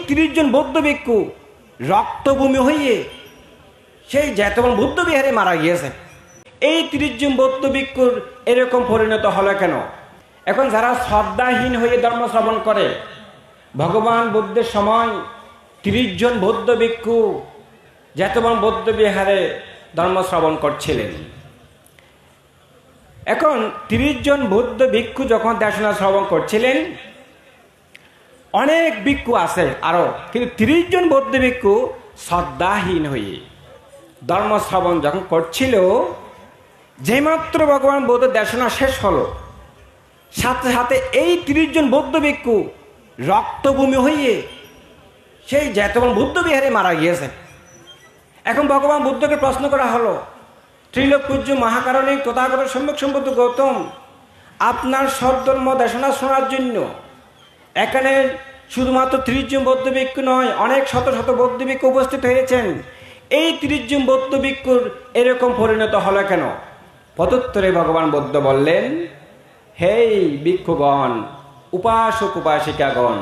30 জন বৌদ্ধ ভিক্ষু রক্তভূমি হয়ে সেই জেতবন বৌদ্ধ বিহারে মারা গিয়েছে। এই 30 জন বৌদ্ধ ভিক্ষুর এরকম পরিণত হলো কেন? এখন যারা শ্রদ্ধাহীন হয়ে ধর্ম শ্রবণ করে, ভগবান বুদ্ধের সময় 30 জন বৌদ্ধ ভিক্ষু জেতবন বৌদ্ধ বিহারে ধর্ম শ্রবণ করছিলেন। এখন 30 জন বৌদ্ধ ভিক্ষু যখন দেশনা শ্রবণ করছিলেন, অনেক ভিক্ষু আছে আরো, কিন্তু 30 জন বৌদ্ধ ভিক্ষু শ্রদ্ধাহীন হয়ে ধর্ম শ্রবণ যখন করছিল, যেমাত্র ভগবান বৌদ্ধ দেশনা শেষ হলো, সাথে সাথে এই 30 জন বৌদ্ধ ভিক্ষু রক্তভূমি হয়ে সেই জেতবন বৌদ্ধ বিহারে মারা গিয়েছে। এখন ভগবান বুদ্ধকে প্রশ্ন করা হলো, ত্রিলোক পূজ্য মহাকারণিক তথাগত সম্যক সম্পদ গৌতম, আপনার সদ্ধর্ম দেশনা শোনার জন্য এখানে শুধুমাত্র 30 জন বৌদ্ধ ভিক্ষু নয়, অনেক শত শত বৌদ্ধ ভিক্ষু উপস্থিত হয়েছেন। এই 30 জন বৌদ্ধ ভিক্ষুর এরকম পরিণত হলো কেন? পদোত্তরে ভগবান বুদ্ধ বললেন, হে ভিক্ষুগণ, উপাসক উপাসিকাগণ,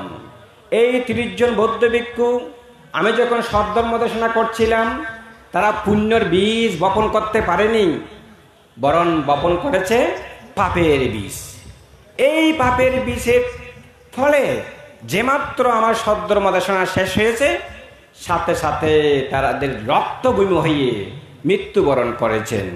এই 30 জন বৌদ্ধ ভিক্ষু আমি যখন সদ্ধর্ম দেশনা করছিলাম, তারা পুণ্যের বীজ বপন করতে পারেনি, বরং বপন করেছে পাপের বীজ। এই পাপের বীজের ফলে যেমাত্র আমার সদ্ধর্ম দেশনা শেষ হয়েছে, সাথে সাথে তাদের রক্তভূমি হয়ে মৃত্যুবরণ করেছেন।